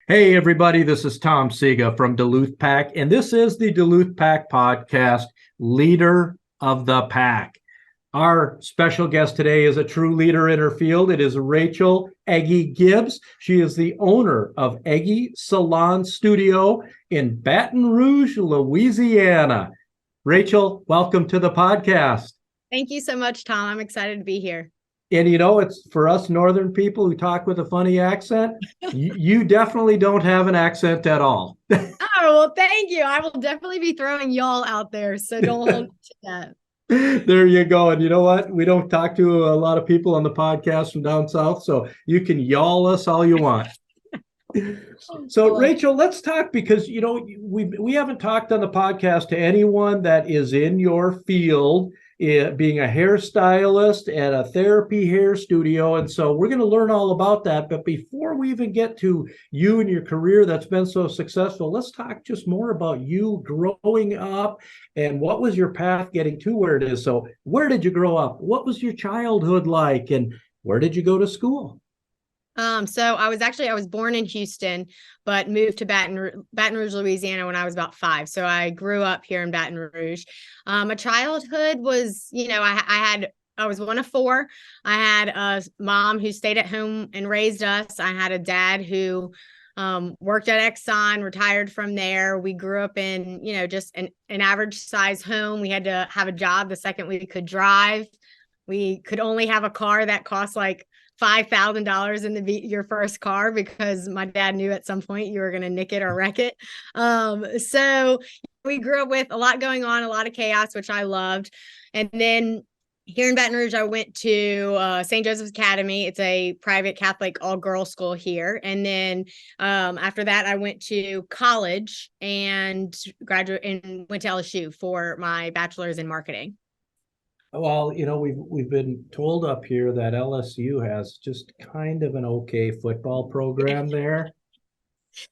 Hey, everybody, this is Tom Siga from Duluth Pack, and this is the Duluth Pack podcast, Leader of the Pack. Our special guest today is a true leader in her field. It is Rachel Eggie Gibbs. She is the owner of Eggie Salon Studio in Baton Rouge, Louisiana. Rachel, welcome to the podcast. Thank you so much, Tom. I'm excited to be here. And it's for us Northern people who talk with a funny accent, you definitely don't have an accent at all. Oh, well, thank you. I will definitely be throwing y'all out there, so don't hold me to that. There you go. And you know what? We don't talk to a lot of people on the podcast from down south, so you can y'all us all you want. So, Rachel, let's talk because, we haven't talked on the podcast to anyone that is in your field, being a hairstylist at a therapy hair studio. And so we're going to learn all about that. But before we even get to you and your career that's been so successful, let's talk just more about you growing up and what was your path getting to where it is. So where did you grow up? What was your childhood like? And where did you go to school? So I was born in Houston, but moved to Baton Rouge, Louisiana when I was about 5. So I grew up here in Baton Rouge. My childhood was, I was one of 4. I had a mom who stayed at home and raised us. I had a dad who worked at Exxon, retired from there. We grew up in, just an average size home. We had to have a job the second we could drive. We could only have a car that cost like $5,000 in your first car because my dad knew at some point you were going to nick it or wreck it. So we grew up with a lot going on, a lot of chaos, which I loved. And then here in Baton Rouge, I went to St. Joseph's Academy. It's a private Catholic all-girls school here. And then after that, I went to college and graduated and went to LSU for my bachelor's in marketing. Well, we've been told up here that LSU has just kind of an okay football program there.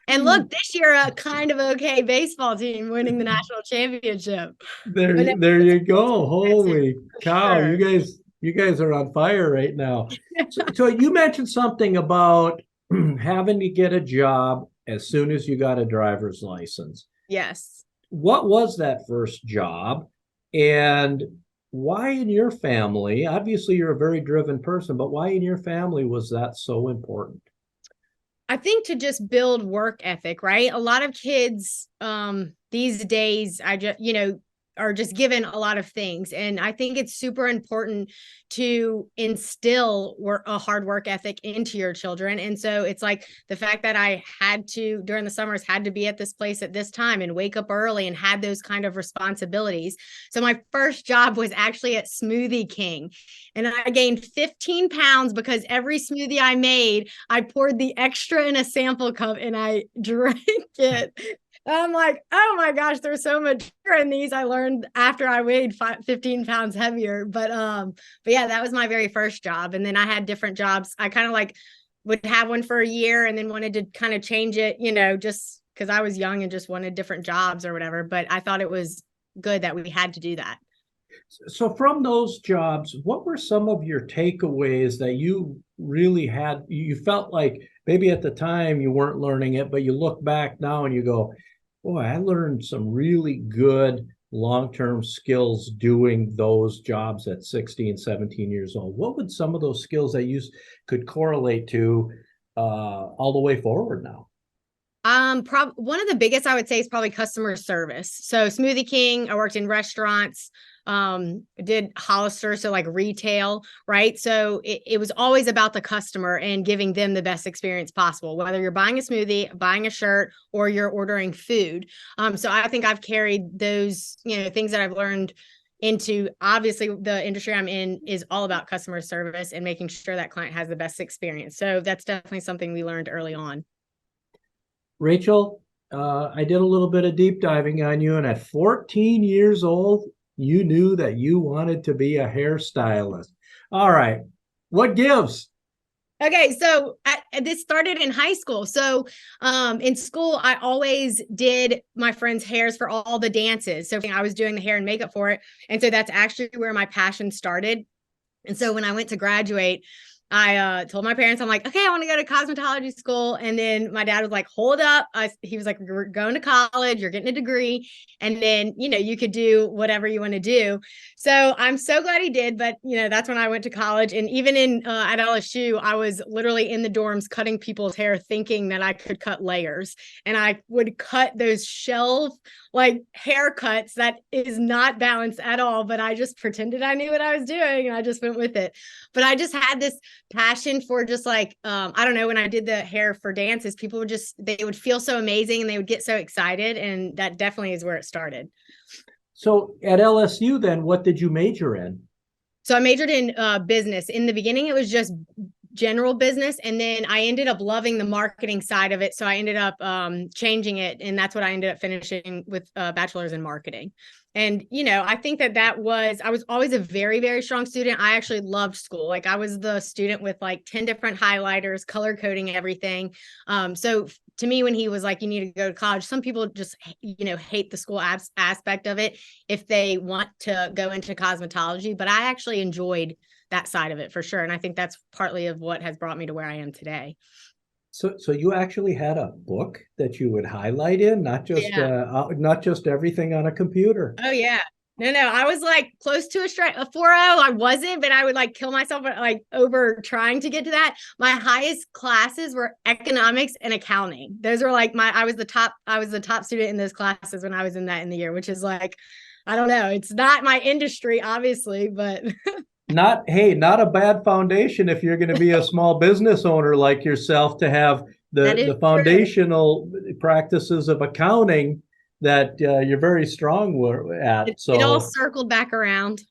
And look, this year a kind of okay baseball team winning the national championship. There you go. Holy cow, sure. you guys are on fire right now. So you mentioned something about having to get a job as soon as you got a driver's license. Yes. What was that first job? And why in your family, obviously you're a very driven person, but why in your family was that so important? I think to just build work ethic, right? A lot of kids these days, are just given a lot of things. And I think it's super important to instill a hard work ethic into your children. And so it's like the fact that I had to, during the summers, had to be at this place at this time and wake up early and had those kind of responsibilities. So my first job was actually at Smoothie King. And I gained 15 pounds because every smoothie I made, I poured the extra in a sample cup and I drank it. I'm like, oh my gosh, there's so much in these. I learned after I weighed 15 pounds heavier. But yeah, that was my very first job. And then I had different jobs. I kind of like would have one for a year and then wanted to kind of change it, just because I was young and just wanted different jobs or whatever. But I thought it was good that we had to do that. So from those jobs, what were some of your takeaways that you really you felt like maybe at the time you weren't learning it, but you look back now and you go, boy, I learned some really good long-term skills doing those jobs at 16, 17 years old. What would some of those skills that you could correlate to all the way forward now? One of the biggest I would say is probably customer service. So Smoothie King, I worked in restaurants, did Hollister, so like retail, right? So it was always about the customer and giving them the best experience possible, whether you're buying a smoothie, buying a shirt, or you're ordering food. So I think I've carried those, things that I've learned into, obviously the industry I'm in is all about customer service and making sure that client has the best experience. So that's definitely something we learned early on. Rachel, I did a little bit of deep diving on you, and at 14 years old, you knew that you wanted to be a hairstylist. All right, what gives? Okay, so this started in high school. So in school, I always did my friends' hairs for all the dances. So I was doing the hair and makeup for it. And so that's actually where my passion started. And so when I went to graduate, I told my parents, I'm like, okay, I want to go to cosmetology school. And then my dad was like, hold up. He was like, we're going to college, you're getting a degree. And then, you could do whatever you want to do. So I'm so glad he did. But, that's when I went to college. And even at LSU, I was literally in the dorms cutting people's hair, thinking that I could cut layers. And I would cut those shelf like haircuts that is not balanced at all. But I just pretended I knew what I was doing and I just went with it. But I just had this passion for just like, I don't know, when I did the hair for dances, people they would feel so amazing and they would get so excited. And that definitely is where it started. So at LSU, then what did you major in? So I majored in business. In the beginning, it was just general business. And then I ended up loving the marketing side of it. So I ended up changing it. And that's what I ended up finishing with a bachelor's in marketing. And, I think I was always a very, very strong student. I actually loved school. Like I was the student with like 10 different highlighters, color coding everything. So to me, when he was like, you need to go to college, some people just, hate the school aspect of it if they want to go into cosmetology. But I actually enjoyed that side of it for sure. And I think that's partly of what has brought me to where I am today. So you actually had a book that you would highlight in, not just everything on a computer. Oh yeah. No, I was like close to a 4.0. I wasn't, but I would like kill myself like over trying to get to that. My highest classes were economics and accounting. Those were like I was the top student in those classes when I was in the year, which is like, I don't know. It's not my industry, obviously, but Not a bad foundation if you're going to be a small business owner like yourself, to have the foundational practices of accounting that you're very strong at. It all circled back around.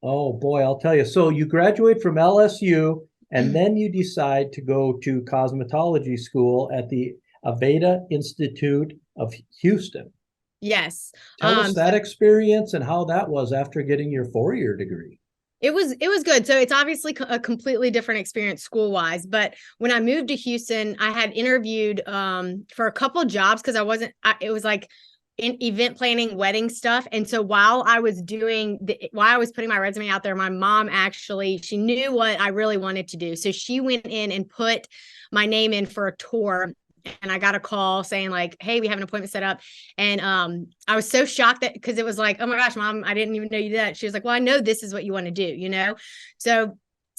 Oh boy, I'll tell you. So you graduate from LSU and then you decide to go to cosmetology school at the Aveda Institute of Houston. Yes. Tell us that experience and how that was after getting your 4-year degree. It was good. So it's obviously a completely different experience school wise. But when I moved to Houston, I had interviewed for a couple of jobs because it was like in event planning, wedding stuff. And so while I was putting my resume out there, my mom she knew what I really wanted to do. So she went in and put my name in for a tour. And I got a call saying like, hey, we have an appointment set up. And I was so shocked because it was like, oh my gosh, Mom, I didn't even know you did that. She was like, well, I know this is what you want to do, So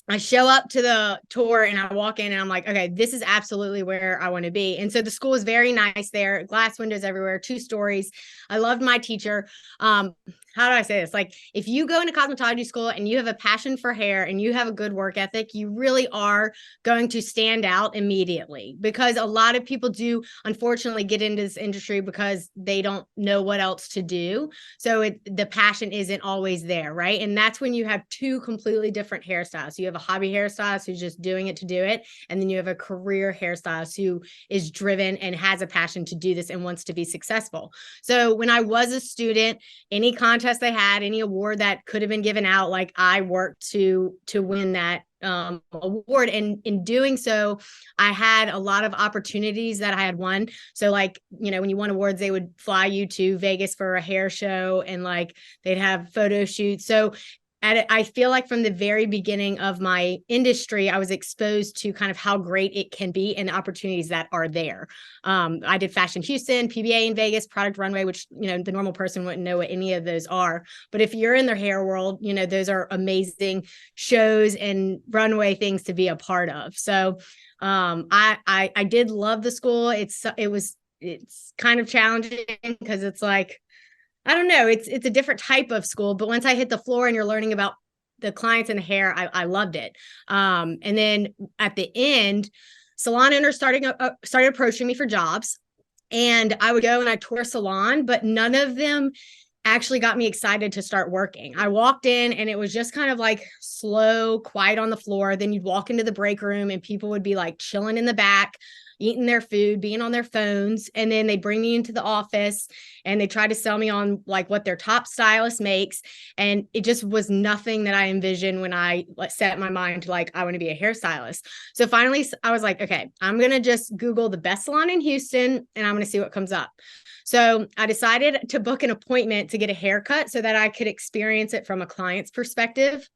I show up to the tour and I walk in and I'm like, okay, this is absolutely where I want to be. And so the school is very nice there, glass windows everywhere, 2 stories. I loved my teacher. How do I say this? Like if you go into cosmetology school and you have a passion for hair and you have a good work ethic, you really are going to stand out immediately, because a lot of people do unfortunately get into this industry because they don't know what else to do. So the passion isn't always there, right? And that's when you have 2 completely different hairstyles. You have a hobby hairstylist who's just doing it to do it. And then you have a career hairstylist who is driven and has a passion to do this and wants to be successful. So when I was a student, any contest they had, any award that could have been given out, like I worked to win that award. And in doing so, I had a lot of opportunities that I had won. So like, when you won awards, they would fly you to Vegas for a hair show and like they'd have photo shoots. So I feel like from the very beginning of my industry, I was exposed to kind of how great it can be and the opportunities that are there. I did Fashion Houston, PBA in Vegas, Product Runway, which, the normal person wouldn't know what any of those are. But if you're in the hair world, those are amazing shows and runway things to be a part of. So I did love the school. It's kind of challenging because it's like, I don't know. It's a different type of school, but once I hit the floor and you're learning about the clients and the hair, I loved it. And then at the end, salon owners started approaching me for jobs, and I would go and I tour a salon, but none of them actually got me excited to start working. I walked in and it was just kind of like slow, quiet on the floor. Then you'd walk into the break room and people would be like chilling in the back, eating their food, being on their phones. And then they bring me into the office and they try to sell me on like what their top stylist makes. And it just was nothing that I envisioned when I set my mind to like, I want to be a hairstylist. So finally I was like, okay, I'm going to just Google the best salon in Houston and I'm going to see what comes up. So I decided to book an appointment to get a haircut so that I could experience it from a client's perspective.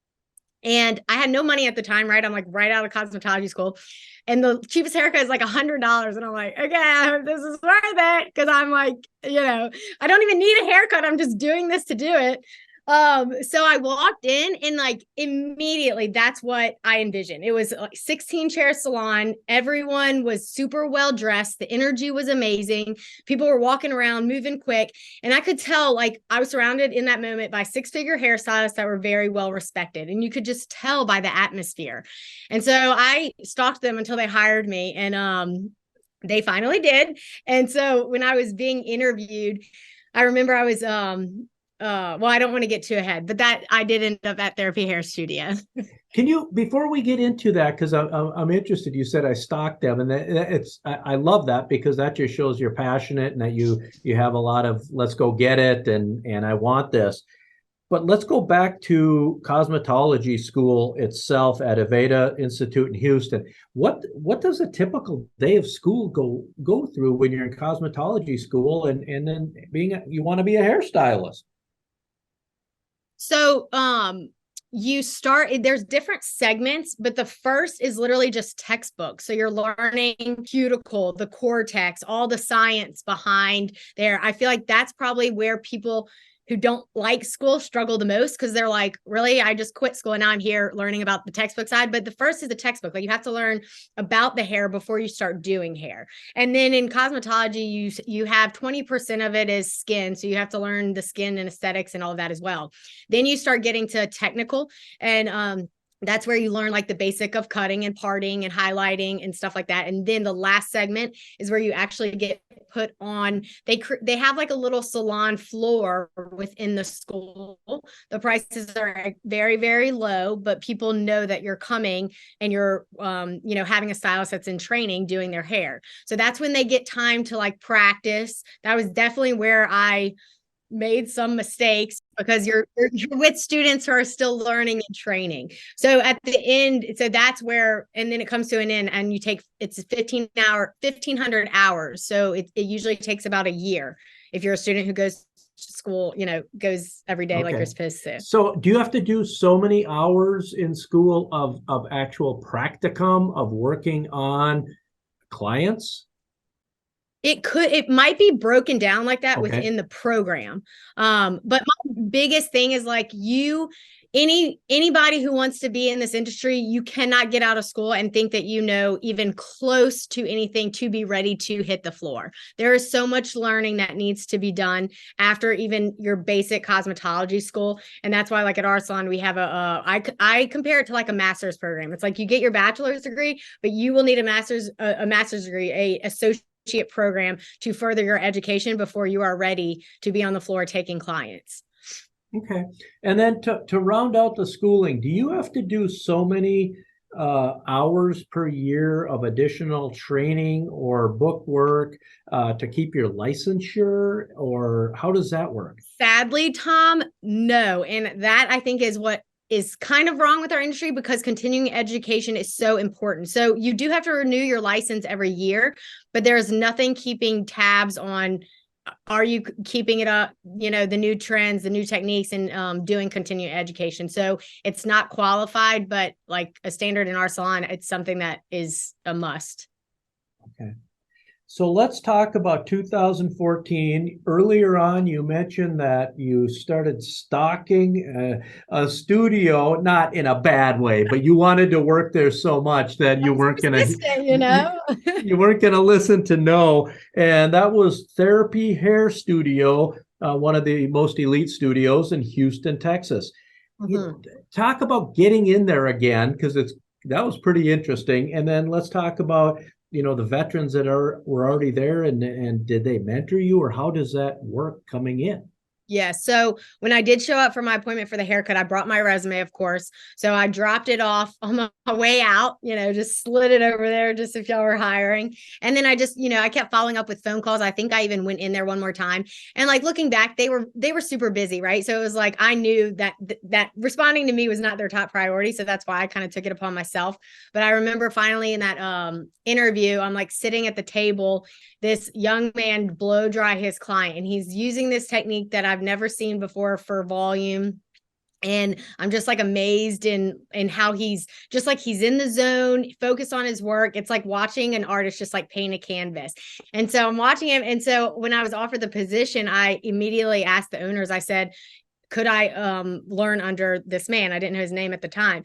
And I had no money at the time, right? I'm like right out of cosmetology school. And the cheapest haircut is like $100. And I'm like, okay, this is worth it. Cause I'm like, I don't even need a haircut. I'm just doing this to do it. So I walked in and like immediately that's what I envisioned. It was like 16 chair salon. Everyone was super well dressed. The energy was amazing. People were walking around, moving quick. And I could tell like I was surrounded in that moment by 6-figure hairstylists that were very well respected. And you could just tell by the atmosphere. And so I stalked them until they hired me. And they finally did. And so when I was being interviewed, I remember I was well, I don't want to get too ahead, but that I did end up at Therapy Hair Studio. Can you, before we get into that, because I'm interested, you said I stalked them, and I love that because that just shows you're passionate and that you have a lot of let's go get it and I want this. But let's go back to cosmetology school itself at Aveda Institute in Houston. What does a typical day of school go through when you're in cosmetology school and then you want to be a hairstylist? So, you start, there's different segments, but the first is literally just textbook. So you're learning cuticle, the cortex, all the science behind there. I feel like that's probably where people who don't like school struggle the most because they're like, really, I just quit school and now I'm here learning about the textbook side. But the first is the textbook. Like you have to learn about the hair before you start doing hair. And then in cosmetology, you have 20% of it is skin. So you have to learn the skin and aesthetics and all of that as well. Then you start getting to technical and that's where you learn like the basic of cutting and parting and highlighting and stuff like that. And then the last segment is where you actually get put on. They have like a little salon floor within the school. The prices are very, very low, but people know that you're coming and you're, having a stylist that's in training doing their hair. So that's when they get time to like practice. That was definitely where I made some mistakes because you're with students who are still learning and training. So at the end, so that's where, and then it comes to an end and you take, it's 1,500 hours. So it usually takes about a year. If you're a student who goes to school, goes every day like you're supposed to. So do you have to do so many hours in school of actual practicum of working on clients? It might be broken down like that within the program. But my biggest thing is like anybody who wants to be in this industry, you cannot get out of school and think that even close to anything to be ready to hit the floor. There is so much learning that needs to be done after even your basic cosmetology school. And that's why like at our salon, we have I compare it to like a master's program. It's like you get your bachelor's degree, but you will need a master's degree, a associate program to further your education before you are ready to be on the floor taking clients. Okay. And then to round out the schooling, do you have to do so many hours per year of additional training or book work to keep your licensure, or how does that work? Sadly, Tom, no. And that I think is what is kind of wrong with our industry because continuing education is so important. So you do have to renew your license every year, but there's nothing keeping tabs on, are you keeping it up, the new trends, the new techniques, and doing continuing education. So it's not qualified, but like a standard in our salon, it's something that is a must. Okay. So let's talk about 2014. Earlier on, you mentioned that you started stalking a studio, not in a bad way, but you wanted to work there so much that you weren't going to, you weren't going to listen to no. And that was Therapy Hair Studio, one of the most elite studios in Houston, Texas. Mm-hmm. Talk about getting in there again, because that was pretty interesting. And then let's talk about the veterans that were already there, and did they mentor you, or how does that work coming in? Yeah. So when I did show up for my appointment for the haircut, I brought my resume, of course. So I dropped it off on my way out, just slid it over there just if y'all were hiring. And then I just, I kept following up with phone calls. I think I even went in there one more time. And like looking back, they were super busy, right? So it was like, I knew that responding to me was not their top priority. So that's why I kind of took it upon myself. But I remember finally in that interview, I'm like sitting at the table, this young man blow dry his client, and he's using this technique that I've never seen before for volume. And I'm just like amazed in how he's just like, he's in the zone, focused on his work. It's like watching an artist just like paint a canvas. And so I'm watching him. And so when I was offered the position, I immediately asked the owners, I said, could I learn under this man? I didn't know his name at the time.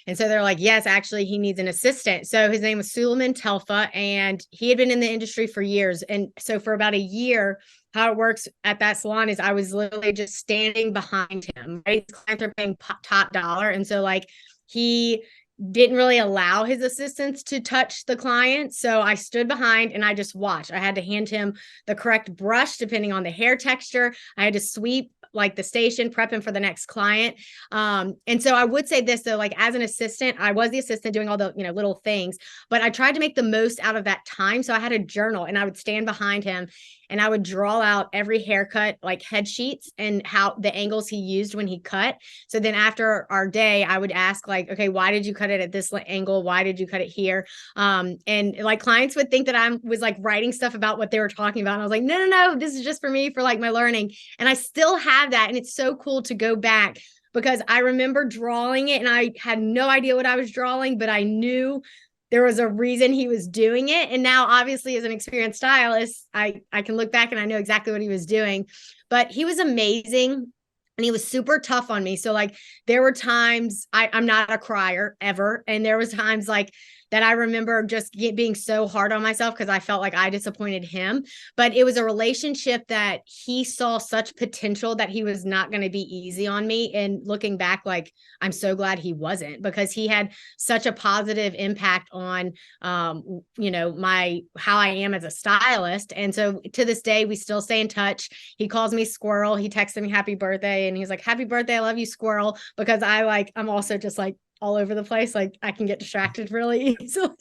And so they're like, yes, actually, he needs an assistant. So his name was Suleiman Telfa, and he had been in the industry for years. And so for about a year, how it works at that salon is I was literally just standing behind him, right? His clients are paying top dollar. And so like he didn't really allow his assistants to touch the client. So I stood behind and I just watched. I had to hand him the correct brush depending on the hair texture. I had to sweep like the station, prep him for the next client. And so I would say this though, like as an assistant, I was the assistant doing all the, little things, but I tried to make the most out of that time. So I had a journal and I would stand behind him and I would draw out every haircut, like head sheets and how the angles he used when he cut. So then after our day, I would ask like, okay, why did you cut it at this angle? Why did you cut it here? And like clients would think that I was like writing stuff about what they were talking about. And I was like, no, this is just for me, for like my learning. And I still have that. And it's so cool to go back because I remember drawing it and I had no idea what I was drawing, but I knew there was a reason he was doing it. And now obviously as an experienced stylist, I can look back and I know exactly what he was doing, but he was amazing. And he was super tough on me. So like there were times I'm not a crier ever. And there was times like that I remember just being so hard on myself because I felt like I disappointed him. But it was a relationship that he saw such potential that he was not going to be easy on me. And looking back, like I'm so glad he wasn't, because he had such a positive impact on, my how I am as a stylist. And so to this day, we still stay in touch. He calls me Squirrel. He texted me happy birthday, and he's like, "Happy birthday, I love you, Squirrel," because I'm also just like all over the place. Like I can get distracted really easily.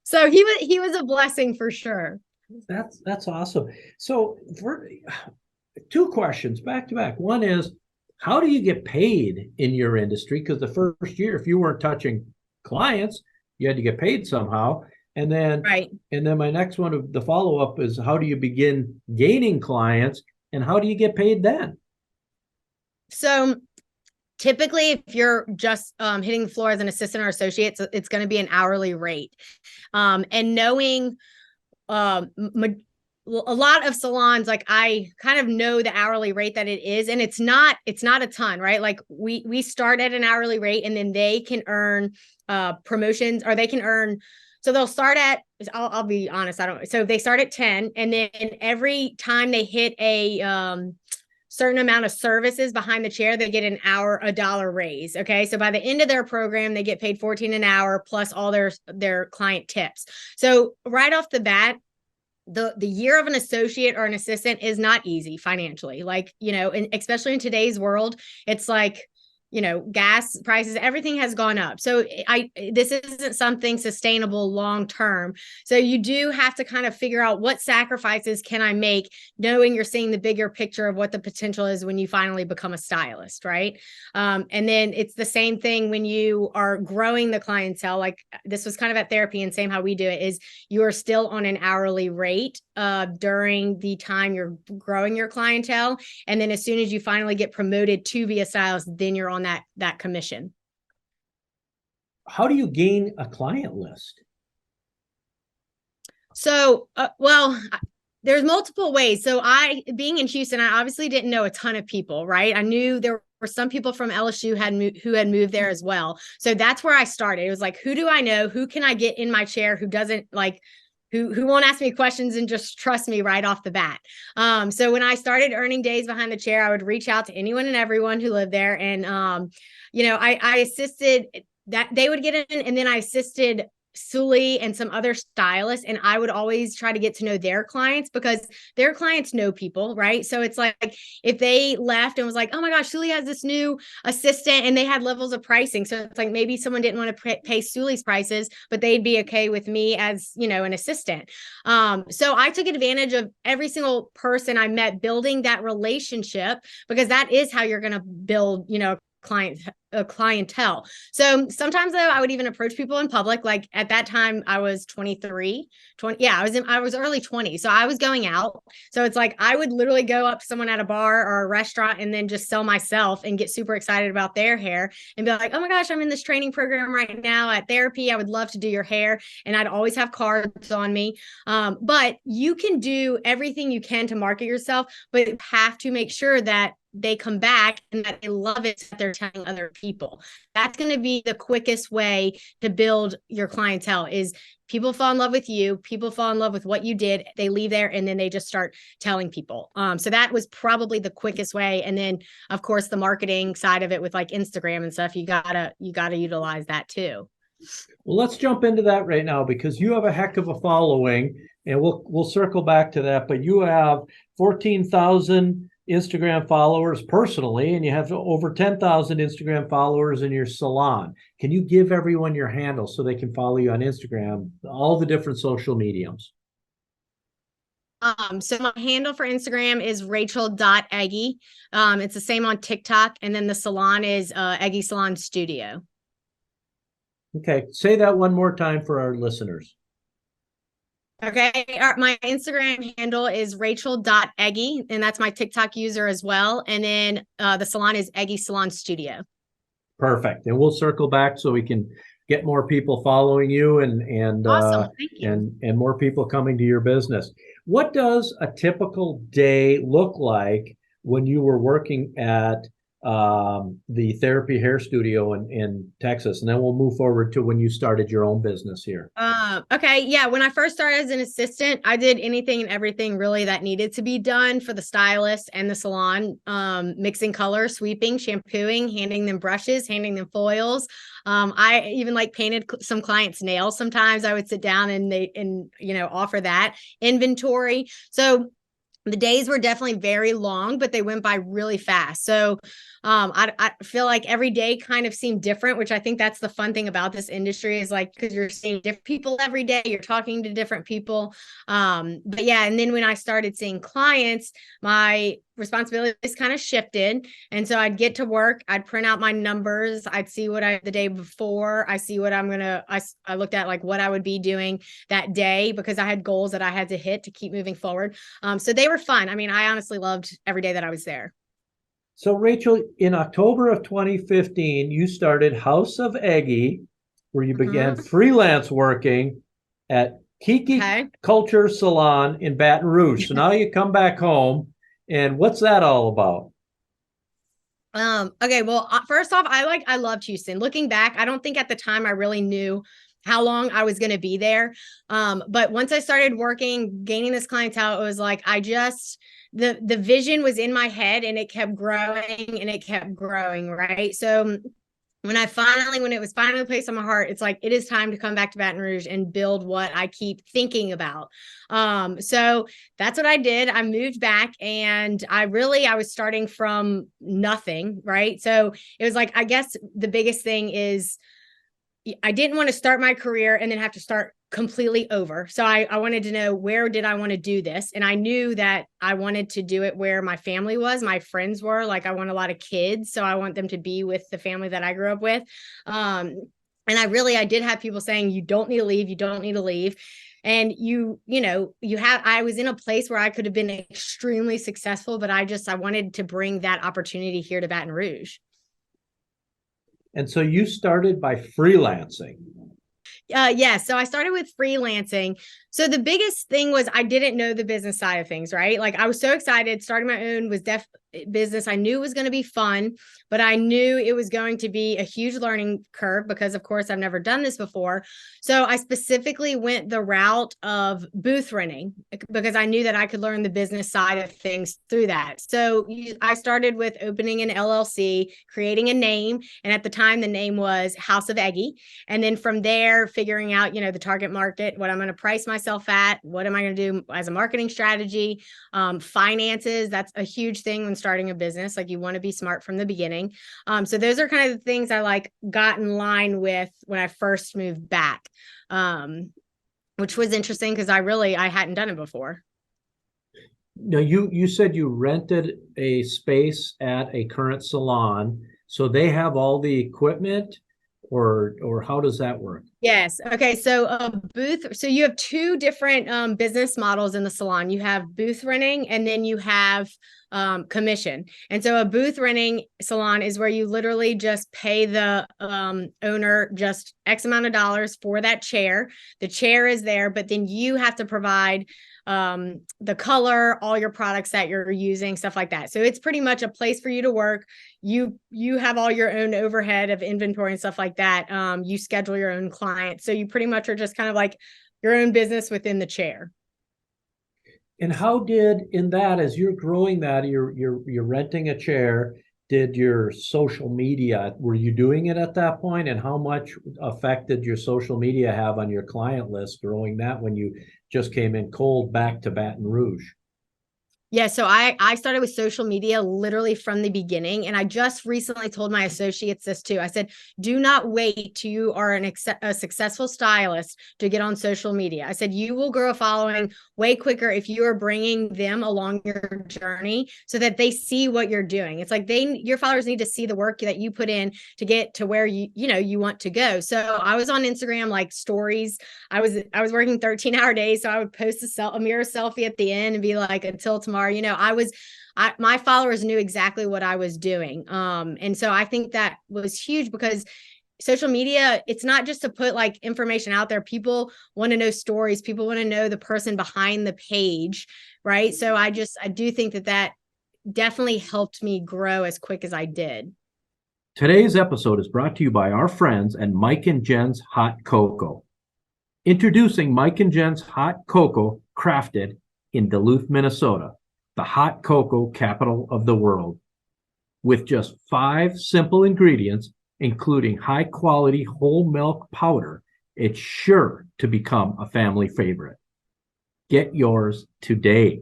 So he was a blessing for sure. That's awesome. So for two questions back to back. One is, how do you get paid in your industry? Because the first year, if you weren't touching clients, you had to get paid somehow. And then, right. And then my next one, the follow up is, how do you begin gaining clients, and how do you get paid then? So typically, if you're just hitting the floor as an assistant or associate, it's going to be an hourly rate. And knowing a lot of salons, like I kind of know the hourly rate that it is, and it's not a ton, right? Like we start at an hourly rate, and then they can earn promotions, or they can earn. So they'll start at, I'll be honest, so they start at 10, and then every time they hit a certain amount of services behind the chair, they get a dollar raise. Okay. So by the end of their program, they get paid 14 an hour plus all their client tips. So right off the bat, the year of an associate or an assistant is not easy financially. Like, and especially in today's world, it's like, gas prices, everything has gone up. So this isn't something sustainable long-term. So you do have to kind of figure out what sacrifices can I make, knowing you're seeing the bigger picture of what the potential is when you finally become a stylist, right? And then it's the same thing when you are growing the clientele. Like this was kind of at therapy, and same how we do it is you are still on an hourly rate during the time you're growing your clientele. And then as soon as you finally get promoted to be a stylist, then you're on that commission. How do you gain a client list? So, there's multiple ways. So being in Houston, I obviously didn't know a ton of people, right? I knew there were some people from LSU who had moved there as well. So that's where I started. It was like, who do I know? Who can I get in my chair who doesn't like, who won't ask me questions and just trust me right off the bat. So when I started earning days behind the chair, I would reach out to anyone and everyone who lived there. And, I assisted that they would get in, and then I assisted Sully and some other stylists, and I would always try to get to know their clients because their clients know people, right? So it's like if they left and was like, oh my gosh, Sully has this new assistant, and they had levels of pricing. So it's like maybe someone didn't want to pay Sully's prices, but they'd be okay with me as, an assistant. So I took advantage of every single person I met, building that relationship, because that is how you're going to build, a clientele. So sometimes though, I would even approach people in public. Like at that time I was 23, 20. Yeah, I was early 20. So I was going out. So it's like, I would literally go up to someone at a bar or a restaurant and then just sell myself and get super excited about their hair and be like, oh my gosh, I'm in this training program right now at therapy. I would love to do your hair. And I'd always have cards on me. But you can do everything you can to market yourself, but you have to make sure that they come back and that they love it, that they're telling other people. That's going to be the quickest way to build your clientele. Is people fall in love with you, people fall in love with what you did, they leave there, and then they just start telling people. So that was probably the quickest way. And then of course the marketing side of it with like Instagram and stuff, you gotta utilize that too. Well, let's jump into that right now because you have a heck of a following, and we'll circle back to that. But you have 14,000 Instagram followers personally, and you have over 10,000 Instagram followers in your salon. Can you give everyone your handle so they can follow you on Instagram, all the different social mediums? So my handle for Instagram is rachel.eggie. It's the same on TikTok. And then the salon is Eggie Salon Studio. Okay, say that one more time for our listeners. Okay, my Instagram handle is rachel.eggie, and that's my TikTok user as well. And then the salon is Eggie Salon Studio. Perfect. And we'll circle back so we can get more people following you and Awesome. Thank you. and more people coming to your business. What does a typical day look like when you were working at the therapy hair studio in Texas? And then we'll move forward to when you started your own business here. Okay. Yeah. When I first started as an assistant, I did anything and everything really that needed to be done for the stylist and the salon, mixing colors, sweeping, shampooing, handing them brushes, handing them foils. I even like painted some clients' nails. Sometimes I would sit down and offer that inventory. So the days were definitely very long, but they went by really fast. So I feel like every day kind of seemed different, which I think that's the fun thing about this industry is like, because you're seeing different people every day, you're talking to different people. But yeah, and then when I started seeing clients, my responsibilities kind of shifted. And so I'd get to work, I'd print out my numbers, I'd see what the day before, I see what I looked at like what I would be doing that day because I had goals that I had to hit to keep moving forward. So they were fun. I mean, I honestly loved every day that I was there. So Rachel, in October of 2015, you started House of Eggie, where you began freelance working at Kiki Culture Salon in Baton Rouge. So now you come back home, and what's that all about? Okay, well, first off, I loved Houston. Looking back, I don't think at the time I really knew how long I was going to be there. But once I started working, gaining this clientele, it was like the vision was in my head and it kept growing and it kept growing, right? So when it was finally placed on my heart, it's like, it is time to come back to Baton Rouge and build what I keep thinking about. So that's what I did. I moved back and I was starting from nothing, right? So it was like, I guess the biggest thing is I didn't want to start my career and then have to start completely over. So I wanted to know, where did I want to do this? And I knew that I wanted to do it where my family was, my friends were. Like, I want a lot of kids, so I want them to be with the family that I grew up with. And I did have people saying, you don't need to leave. You don't need to leave. And I was in a place where I could have been extremely successful, but I wanted to bring that opportunity here to Baton Rouge. And so you started by freelancing. Yes. So I started with freelancing. So the biggest thing was I didn't know the business side of things, right? Like, I was so excited. Starting my own was business. I knew it was going to be fun, but I knew it was going to be a huge learning curve because, of course, I've never done this before. So I specifically went the route of booth renting because I knew that I could learn the business side of things through that. So I started with opening an LLC, creating a name. And at the time, the name was House of Eggie. And then from there, figuring out, the target market, what I'm going to price myself at, what am I going to do as a marketing strategy, finances. That's a huge thing when starting a business. Like, you want to be smart from the beginning. So those are kind of the things I got in line with when I first moved back, which was interesting because I hadn't done it before. Now, you said you rented a space at a current salon. So they have all the equipment, or how does that work? Yes. Okay. So a booth. So you have two different business models in the salon. You have booth renting, and then you have commission. And so a booth renting salon is where you literally just pay the owner just X amount of dollars for that chair. The chair is there, but then you have to provide the color, all your products that you're using, stuff like that. So it's pretty much a place for you to work. You have all your own overhead of inventory and stuff like that. You schedule your own clients. So you pretty much are just kind of like your own business within the chair. And how did, in that, as you're growing that, you're renting a chair, did your social media, were you doing it at that point? And how much effect did your social media have on your client list growing that when you just came in cold back to Baton Rouge? Yeah, so I started with social media literally from the beginning. And I just recently told my associates this too. I said, do not wait till you are a successful stylist to get on social media. I said, you will grow a following way quicker if you are bringing them along your journey so that they see what you're doing. It's like your followers need to see the work that you put in to get to where you want to go. So I was on Instagram, like stories. I was working 13-hour days. So I would post a mirror selfie at the end and be like, until tomorrow. My followers knew exactly what I was doing. And so I think that was huge because social media, it's not just to put like information out there. People want to know stories. People want to know the person behind the page. Right. So I do think that definitely helped me grow as quick as I did. Today's episode is brought to you by our friends at Mike and Jen's Hot Cocoa. Introducing Mike and Jen's Hot Cocoa, crafted in Duluth, Minnesota, the hot cocoa capital of the world. With just 5 simple ingredients, including high-quality whole milk powder, it's sure to become a family favorite. Get yours today.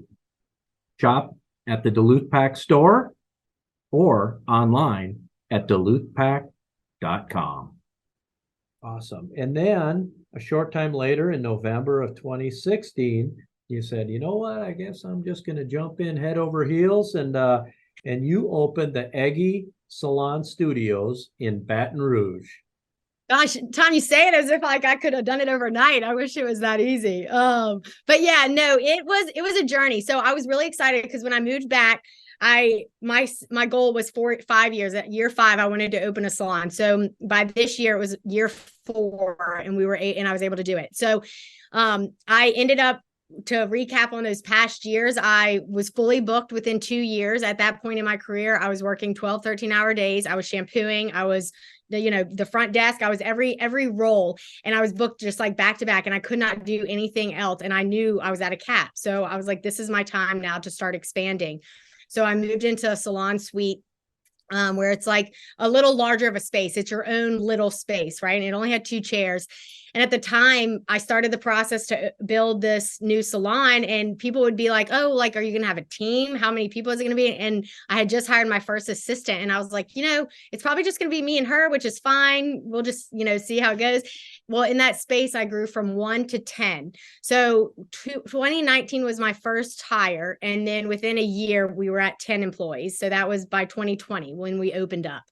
Shop at the Duluth Pack store or online at duluthpack.com. Awesome. And then a short time later, in November of 2016, you said, you know what, I guess I'm just going to jump in head over heels. And you opened the Eggie Salon Studios in Baton Rouge. Gosh, Tom, you say it as if like I could have done it overnight. I wish it was that easy. But yeah, no, it was a journey. So I was really excited because when I moved back, my goal was 5 years. At year 5, I wanted to open a salon. So by this year, it was year 4, and we were 8, and I was able to do it. So I ended up, to recap on those past years, I was fully booked within 2 years. At that point in my career, I was working 12, 13-hour days. I was shampooing. I was the front desk. I was every role, and I was booked just like back to back, and I could not do anything else. And I knew I was at a cap. So I was like, this is my time now to start expanding. So I moved into a salon suite where it's like a little larger of a space. It's your own little space, right? And it only had 2 chairs. And at the time, I started the process to build this new salon, and people would be like, oh, like, are you going to have a team? How many people is it going to be? And I had just hired my first assistant, and I was like, it's probably just going to be me and her, which is fine. We'll just, see how it goes. Well, in that space, I grew from 1 to 10. So 2019 was my first hire. And then within a year, we were at 10 employees. So that was by 2020 when we opened up.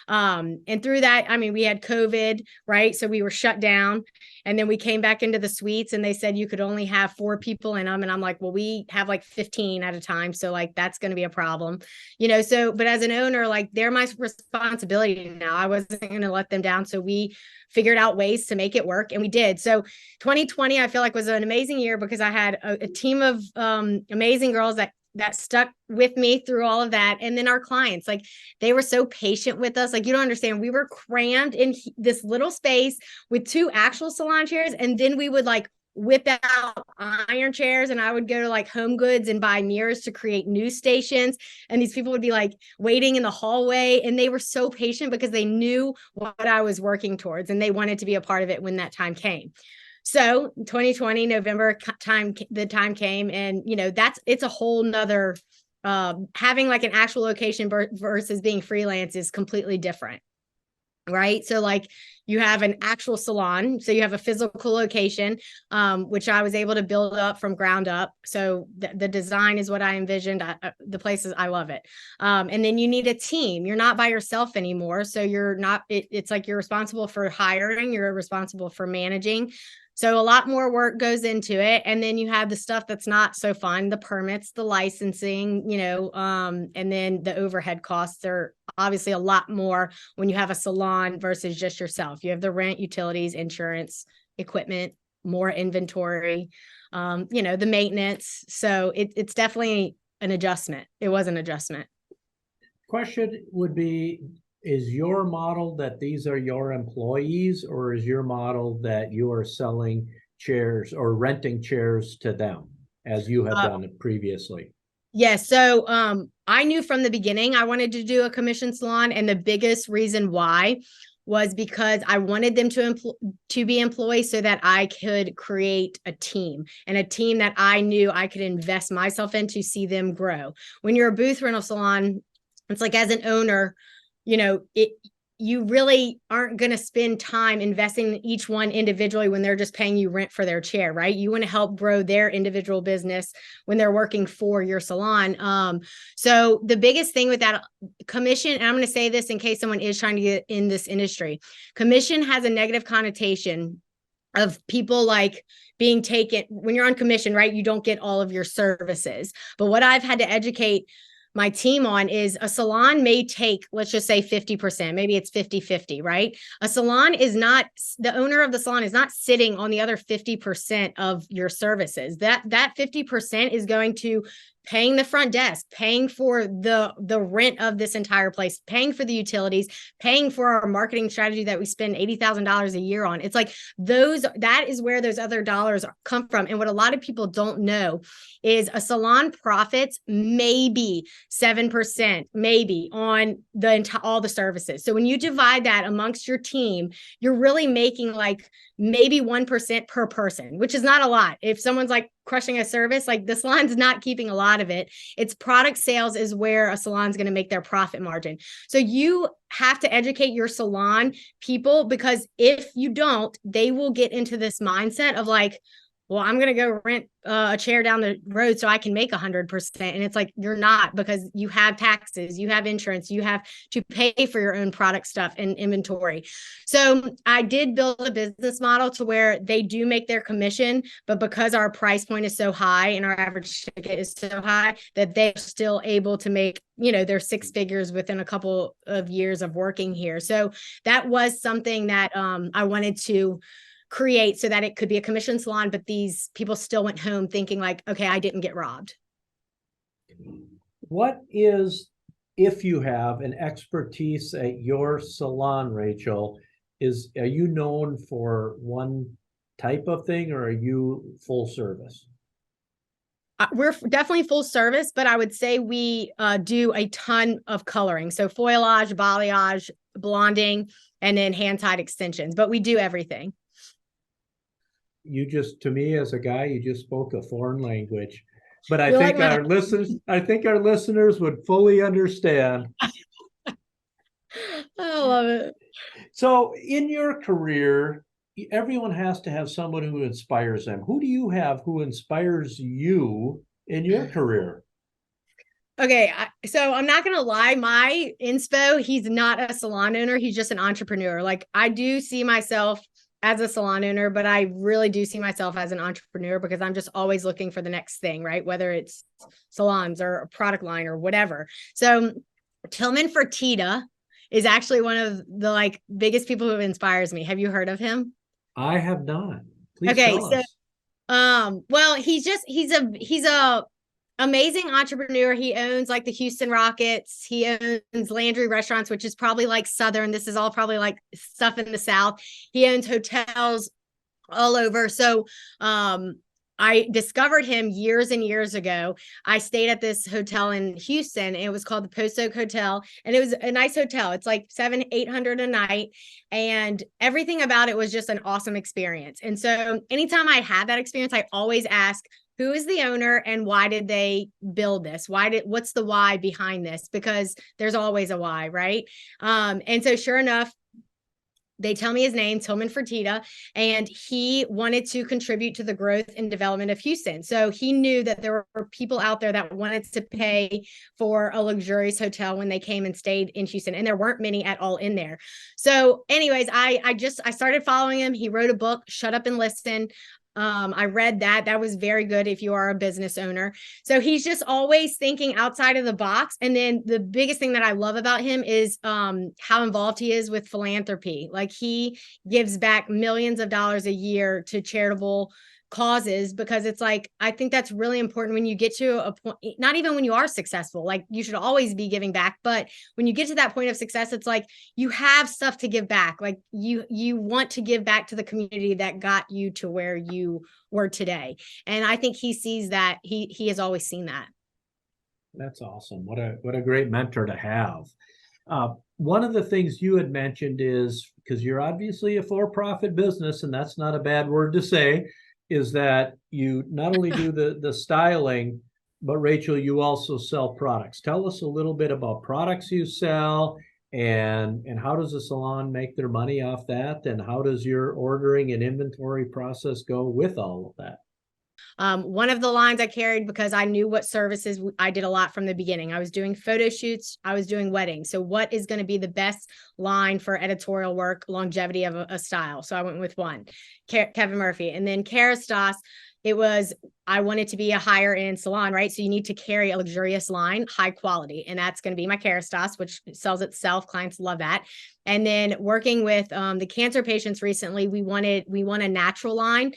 And through that, we had COVID, right? So we were shut down, and then we came back into the suites, and they said you could only have 4 people in them. And I'm like, well, we have like 15 at a time. So like, that's going to be a problem, but as an owner, like, they're my responsibility now. I wasn't going to let them down. So we figured out ways to make it work, and we did. So 2020, I feel like, was an amazing year because I had a team of amazing girls that stuck with me through all of that. And then our clients, like, they were so patient with us. Like, you don't understand. We were crammed in this little space with 2 actual salon chairs. And then we would like whip out iron chairs, and I would go to like Home Goods and buy mirrors to create news stations. And these people would be like waiting in the hallway, and they were so patient because they knew what I was working towards, and they wanted to be a part of it when that time came. So 2020, November the time came, and it's a whole nother, having like an actual location versus being freelance is completely different. right? So like you have an actual salon, so you have a physical location, which I was able to build up from ground up. So the design is what I envisioned. The places, I love it. And then you need a team. You're not by yourself anymore. So you're not, it's like you're responsible for hiring, you're responsible for managing. So a lot more work goes into it. And then you have the stuff that's not so fun, the permits, the licensing, and then the overhead costs are obviously a lot more when you have a salon versus just yourself. You have the rent, utilities, insurance, equipment, more inventory, the maintenance. So it's definitely an adjustment. It was an adjustment. Question would be, is your model that these are your employees, or is your model that you are selling chairs or renting chairs to them as you have done it previously? Yes. So I knew from the beginning I wanted to do a commission salon. And the biggest reason why was because I wanted them to be employees so that I could create a team, and a team that I knew I could invest myself in to see them grow. When you're a booth rental salon, it's like, as an owner, you really aren't going to spend time investing in each one individually when they're just paying you rent for their chair, right? You want to help grow their individual business when they're working for your salon. So the biggest thing with that commission, and I'm going to say this in case someone is trying to get in this industry, commission has a negative connotation of people like being taken when you're on commission, right? You don't get all of your services. But what I've had to educate my team on is a salon may take, let's just say 50%, maybe it's 50-50, right? A salon is not, the owner of the salon is not sitting on the other 50% of your services. That 50% is going to paying the front desk, paying for the rent of this entire place, paying for the utilities, paying for our marketing strategy that we spend $80,000 a year on. It's like that is where those other dollars come from. And what a lot of people don't know is a salon profits maybe 7%, maybe on all the services. So when you divide that amongst your team, you're really making like maybe 1% per person, which is not a lot. If someone's like crushing a service, like the salon's not keeping a lot of it. It's product sales is where a salon's going to make their profit margin. So you have to educate your salon people, because if you don't, they will get into this mindset of like, well, I'm going to go rent a chair down the road so I can make 100%. And it's like, you're not, because you have taxes, you have insurance, you have to pay for your own product stuff and inventory. So I did build a business model to where they do make their commission, but because our price point is so high and our average ticket is so high, that they're still able to make, their 6 figures within a couple of years of working here. So that was something that I wanted to create so that it could be a commission salon, but these people still went home thinking like, okay, I didn't get robbed. What is, if you have an expertise at your salon, Rachel, are you known for one type of thing, or are you full service? We're definitely full service, but I would say we do a ton of coloring. So foilage, balayage, blonding, and then hand-tied extensions, but we do everything. To me as a guy, you just spoke a foreign language, but I think our listeners would fully understand. I love it. So in your career, everyone has to have someone who inspires them. Who do you have who inspires you in your career? Okay, so I'm not going to lie. My inspo, he's not a salon owner. He's just an entrepreneur. Like, I do see myself as a salon owner, but I really do see myself as an entrepreneur, because I'm just always looking for the next thing, right? Whether it's salons or a product line or whatever. So Tillman Fertitta is actually one of the biggest people who inspires me. Have you heard of him? I have not. Please tell us. Well, he's a amazing entrepreneur. He owns like the Houston Rockets. He owns Landry Restaurants, which is probably like Southern. This is all probably like stuff in the South. He owns hotels all over. So, I discovered him years and years ago. I stayed at this hotel in Houston. It was called the Post Oak Hotel, and it was a nice hotel. It's like $700-800 a night, and everything about it was just an awesome experience. And so anytime I had that experience, I always ask, who is the owner and why did they build this? What's the why behind this? Because there's always a why, right? And so sure enough, They tell me his name, Tillman Fertitta, and he wanted to contribute to the growth and development of Houston. So he knew that there were people out there that wanted to pay for a luxurious hotel when they came and stayed in Houston, and there weren't many at all in there. So anyways, I started following him. He wrote a book, Shut Up and Listen. I read that. That was very good if you are a business owner. So he's just always thinking outside of the box. And then the biggest thing that I love about him is how involved he is with philanthropy. Like, he gives back millions of dollars a year to charitable causes, because it's like, I think that's really important when you get to a point, not even when you are successful, like, you should always be giving back, but when you get to that point of success, it's like you have stuff to give back. Like, you want to give back to the community that got you to where you were today. And I think he sees that. He has always seen that. That's awesome. What a great mentor to have. One of the things you had mentioned is, because you're obviously a for-profit business, and that's not a bad word to say, is that you not only do the styling, but Rachel, you also sell products. Tell us a little bit about products you sell, and how does the salon make their money off that, and how does your ordering and inventory process go with all of that? One of the lines I carried, because I knew what services I did a lot from the beginning. I was doing photo shoots. I was doing weddings. So what is going to be the best line for editorial work, longevity of a style? So I went with one, Kevin Murphy. And then Kerastase, I wanted to be a higher end salon, right? So you need to carry a luxurious line, high quality. And that's going to be my Kerastase, which sells itself. Clients love that. And then working with the cancer patients recently, we want a natural line.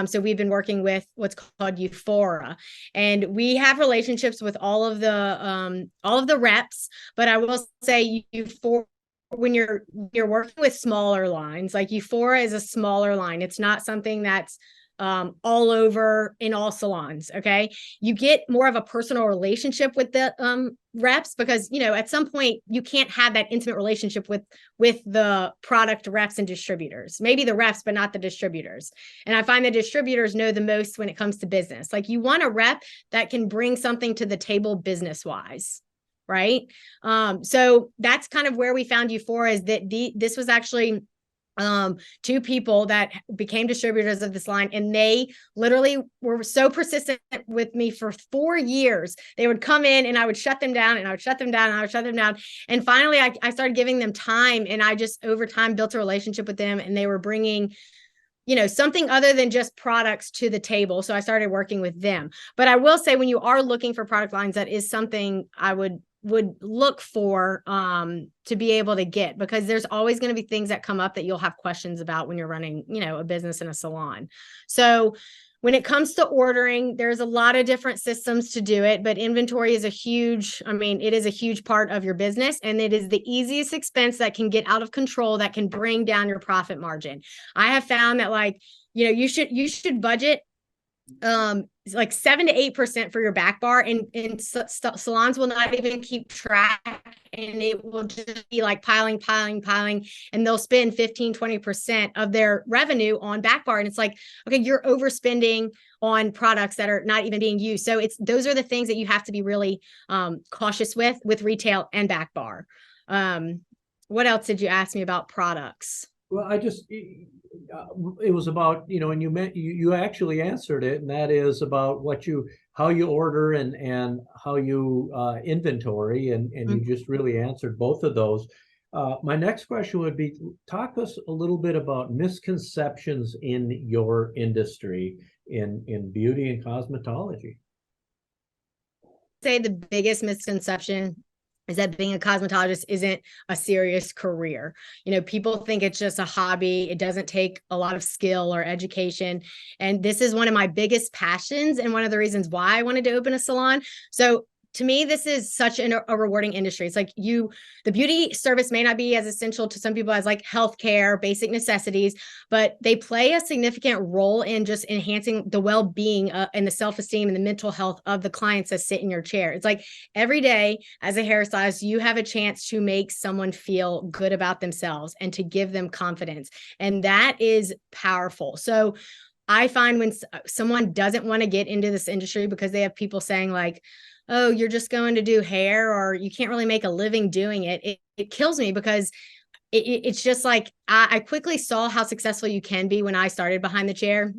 So we've been working with what's called Euphora, and we have relationships with all of the reps. But I will say, Euphora, when you're working with smaller lines, like Euphora is a smaller line. It's not something that's all over in all salons. Okay. You get more of a personal relationship with the reps, because, at some point you can't have that intimate relationship with the product reps and distributors, maybe the reps, but not the distributors. And I find the distributors know the most when it comes to business. Like, you want a rep that can bring something to the table business wise. Right. So that's kind of where we found Euphoria, is that this was actually two people that became distributors of this line, and they literally were so persistent with me for 4 years. They would come in and I would shut them down, and I would shut them down, and I would shut them down. And finally I started giving them time, and I just over time built a relationship with them, and they were bringing something other than just products to the table. So I started working with them. But I will say, when you are looking for product lines, that is something I would look for to be able to get, because there's always going to be things that come up that you'll have questions about when you're running, a business in a salon. So when it comes to ordering, there's a lot of different systems to do it, but inventory is it is a huge part of your business, and it is the easiest expense that can get out of control, that can bring down your profit margin. I have found that, you should budget like 7 to 8% for your back bar, and salons will not even keep track, and it will just be like piling, and they'll spend 15-20% of their revenue on back bar. And it's like, okay, you're overspending on products that are not even being used. So those are the things that you have to be really cautious with retail and back bar. What else did you ask me about products? Well, it was about, and you actually answered it, and that is about how you order and how you inventory, and you just really answered both of those. My next question would be, talk us a little bit about misconceptions in your industry in beauty and cosmetology. Say the biggest misconception is that being a cosmetologist isn't a serious career. People think it's just a hobby. It doesn't take a lot of skill or education. And this is one of my biggest passions, and one of the reasons why I wanted to open a salon. So to me, this is such a rewarding industry. It's like the beauty service may not be as essential to some people as like healthcare, basic necessities, but they play a significant role in just enhancing the well-being and the self-esteem and the mental health of the clients that sit in your chair. It's like every day as a hairstylist, you have a chance to make someone feel good about themselves and to give them confidence. And that is powerful. So I find when someone doesn't want to get into this industry because they have people saying like, oh, you're just going to do hair, or you can't really make a living doing it. It kills me, because it's just like I quickly saw how successful you can be when I started behind the chair.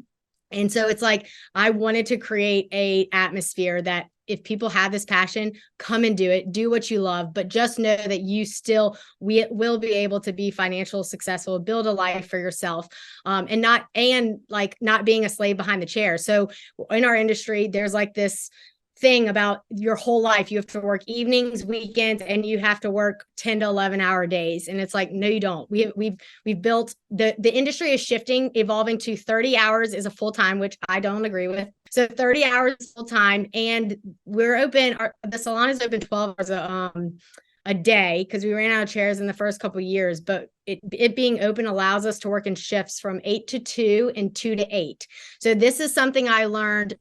And so it's like I wanted to create a atmosphere that if people have this passion, come and do it, do what you love, but just know that you still will be able to be financially successful, build a life for yourself, and not being a slave behind the chair. So in our industry, there's like this thing about your whole life. You have to work evenings, weekends, and you have to work 10 to 11-hour days. And it's like, no, you don't. We've built the industry is shifting, evolving to 30 hours is a full time, which I don't agree with. So 30 hours full time, and we're open. The salon is open 12 hours a day because we ran out of chairs in the first couple of years. But it being open allows us to work in shifts from 8 to 2 and 2 to 8. So this is something I learned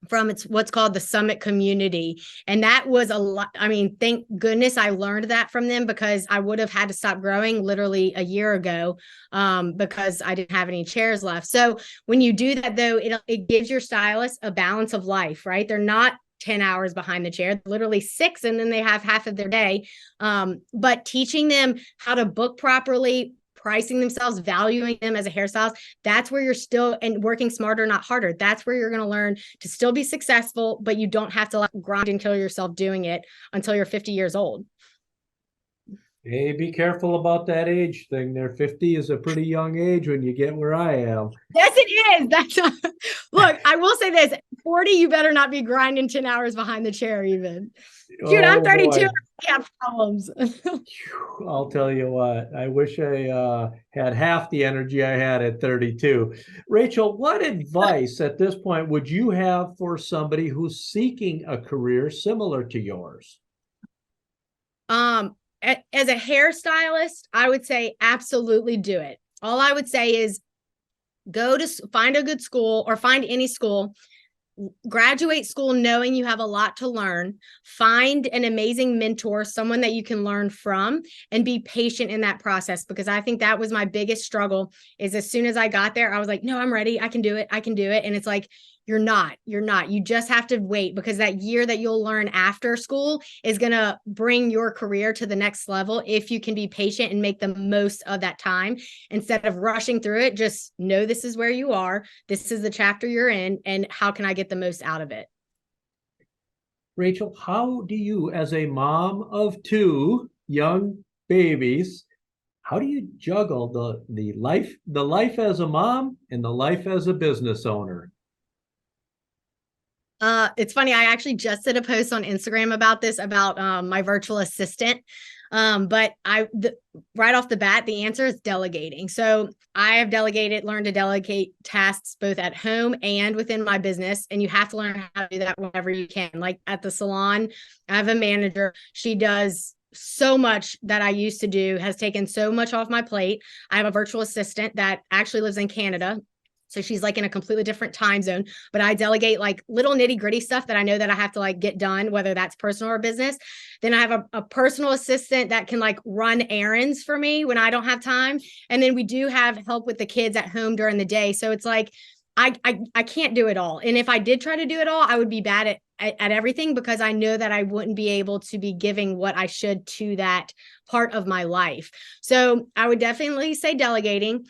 from what's called the Summit community. And that was a lot. I mean, thank goodness I learned that from them, because I would have had to stop growing literally a year ago because I didn't have any chairs left. So when you do that, though, it gives your stylist a balance of life, right? They're not 10 hours behind the chair, literally 6, and then they have half of their day. But teaching them how to book properly, pricing themselves, valuing them as a hairstylist, that's where you're still, and working smarter, not harder. That's where you're going to learn to still be successful, but you don't have to like grind and kill yourself doing it until you're 50 years old. Hey, be careful about that age thing there. 50 is a pretty young age when you get where I am. Yes, it is. Look, I will say this, 40, you better not be grinding 10 hours behind the chair even. Dude, I'm 32. Boy. I have problems. I'll tell you what, I wish I had half the energy I had at 32. Rachel, what advice at this point would you have for somebody who's seeking a career similar to yours? As a hairstylist, I would say absolutely do it. All I would say is find a good school, or find any school, graduate school knowing you have a lot to learn, find an amazing mentor, someone that you can learn from, and be patient in that process. Because I think that was my biggest struggle, is as soon as I got there, I was like, no, I'm ready. I can do it. And it's like, you're not, you just have to wait, because that year that you'll learn after school is going to bring your career to the next level. If you can be patient and make the most of that time instead of rushing through it, just know this is where you are. This is the chapter you're in, and how can I get the most out of it? Rachel, how do you, as a mom of 2 young babies, how do you juggle the life as a mom and the life as a business owner? It's funny. I actually just did a post on Instagram about this, about my virtual assistant. But right off the bat, the answer is delegating. So I have learned to delegate tasks both at home and within my business. And you have to learn how to do that whenever you can. Like at the salon, I have a manager. She does so much that I used to do, has taken so much off my plate. I have a virtual assistant that actually lives in Canada. So she's like in a completely different time zone, but I delegate like little nitty gritty stuff that I know that I have to like get done, whether that's personal or business. Then I have a personal assistant that can like run errands for me when I don't have time. And then we do have help with the kids at home during the day. So it's like, I can't do it all. And if I did try to do it all, I would be bad at everything, because I know that I wouldn't be able to be giving what I should to that part of my life. So I would definitely say delegating.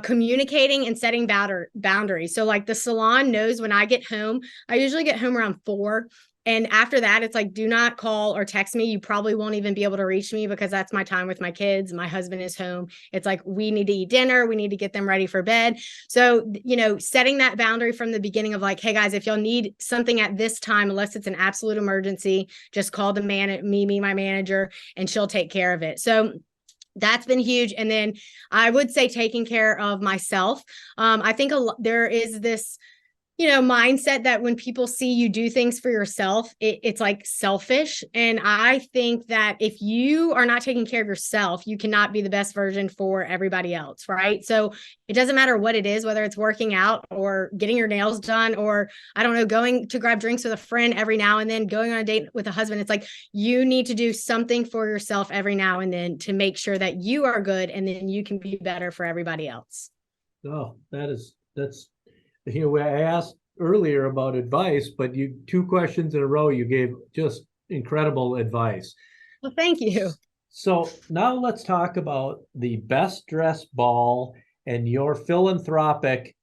Communicating and setting boundaries. So like the salon knows when I get home, I usually get home around 4. And after that, it's like, do not call or text me. You probably won't even be able to reach me, because that's my time with my kids. My husband is home. It's like, we need to eat dinner. We need to get them ready for bed. So, setting that boundary from the beginning of like, hey guys, if y'all need something at this time, unless it's an absolute emergency, just call my manager, and she'll take care of it. So that's been huge. And then I would say taking care of myself. I think there is this, mindset that when people see you do things for yourself, it's like selfish. And I think that if you are not taking care of yourself, you cannot be the best version for everybody else, right? So it doesn't matter what it is, whether it's working out or getting your nails done, or I don't know, going to grab drinks with a friend every now and then, going on a date with a husband. It's like, you need to do something for yourself every now and then to make sure that you are good, and then you can be better for everybody else. Oh, that's I asked earlier about advice, but 2 questions in a row, you gave just incredible advice. Well, thank you. So now let's talk about the best dressed ball and your philanthropic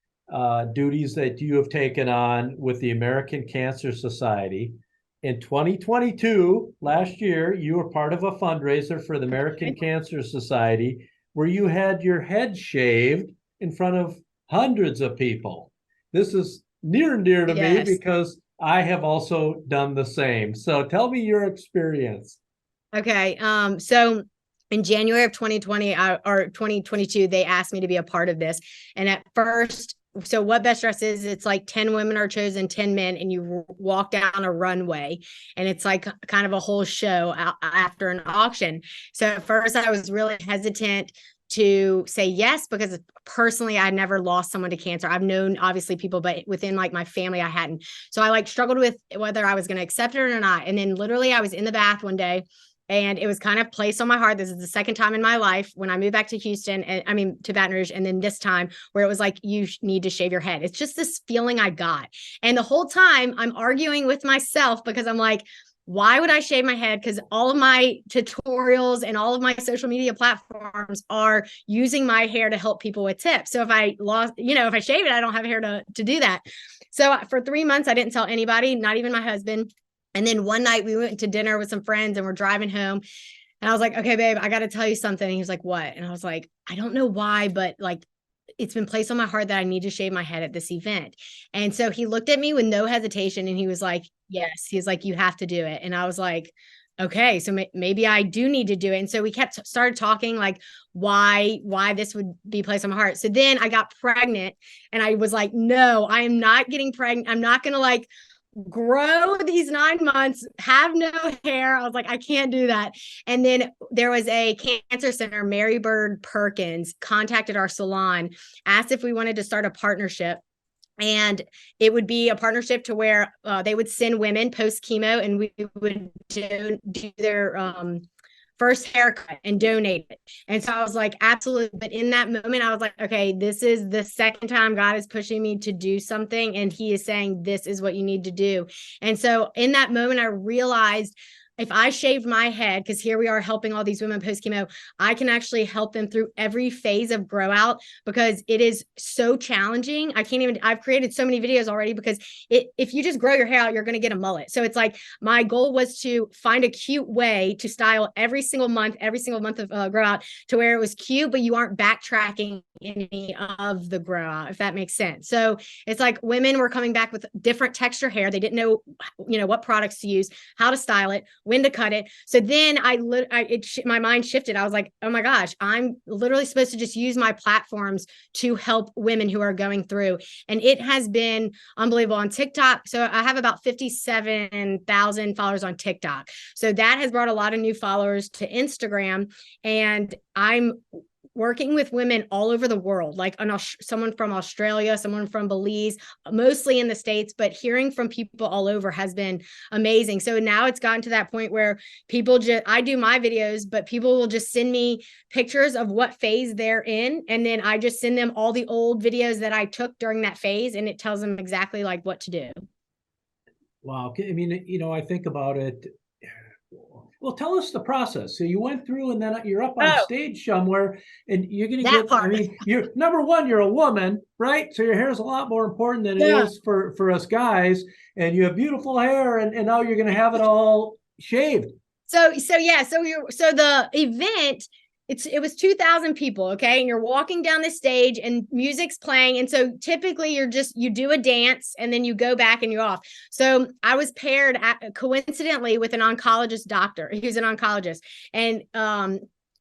duties that you have taken on with the American Cancer Society. In 2022, last year, you were part of a fundraiser for the American Cancer Society where you had your head shaved in front of hundreds of people. This is near and dear to me Yes. because I have also done the same. So tell me your experience. Okay. So in January of 2020 or 2022, they asked me to be a part of this. And at first, so what Best Dress is, it's like 10 women are chosen, 10 men, and you walk down a runway. And it's like kind of a whole show after an auction. So at first, I was really hesitant to say yes, because personally I never lost someone to cancer. I've known obviously people, but within like my family, I hadn't. So I like struggled with whether I was going to accept it or not. And then literally I was in the bath one day and it was kind of placed on my heart. This is the second time in my life when I moved back to Houston, and I mean to Baton Rouge, and then this time where it was like, you need to shave your head. It's just this feeling I got. And the whole time I'm arguing with myself because I'm like, why would I shave my head? Because all of my tutorials and all of my social media platforms are using my hair to help people with tips. So if I lost, if I shave it, I don't have hair to do that. So for 3 months, I didn't tell anybody, not even my husband. And then one night we went to dinner with some friends and we're driving home. And I was like, okay, babe, I got to tell you something. And he was like, what? And I was like, I don't know why, but like, it's been placed on my heart that I need to shave my head at this event. And so he looked at me with no hesitation and he was like, yes. He's like, you have to do it. And I was like, okay, so maybe I do need to do it. And so we started talking like why this would be placed on my heart. So then I got pregnant and I was like, no, I am not getting pregnant. I'm not going to like grow these 9 months, have no hair. I was like, I can't do that. And then there was a cancer center, Mary Bird Perkins, contacted our salon, asked if we wanted to start a partnership. And it would be a partnership to where they would send women post chemo and we would do their first haircut and donate it. And so I was like, absolutely. But in that moment, I was like, okay, this is the second time God is pushing me to do something. And he is saying, this is what you need to do. And so in that moment, I realized if I shaved my head, because here we are helping all these women post chemo, I can actually help them through every phase of grow out because it is so challenging. I've created so many videos already because if you just grow your hair out, you're going to get a mullet. So it's like my goal was to find a cute way to style every single month of grow out to where it was cute, but you aren't backtracking any of the grow out, if that makes sense. So it's like women were coming back with different texture hair. They didn't know, what products to use, how to style it, when to cut it. So then my mind shifted. I was like, oh my gosh, I'm literally supposed to just use my platforms to help women who are going through. And it has been unbelievable on TikTok. So I have about 57,000 followers on TikTok. So that has brought a lot of new followers to Instagram. And I'm working with women all over the world, like someone from Australia, someone from Belize, mostly in the States, but hearing from people all over has been amazing. So now it's gotten to that point where I do my videos, but people will just send me pictures of what phase they're in. And then I just send them all the old videos that I took during that phase. And it tells them exactly like what to do. Wow. I mean, I think about it. Well, tell us the process. So you went through and then you're up on stage somewhere and you're going to get, part. I mean, you're number one, you're a woman, right? So your hair is a lot more important than it is for us guys. And you have beautiful hair and now you're going to have it all shaved. So the event, it was 2,000 people. Okay. And you're walking down the stage and music's playing. And so typically you do a dance and then you go back and you're off. So I was paired coincidentally with an oncologist doctor. He's an oncologist and,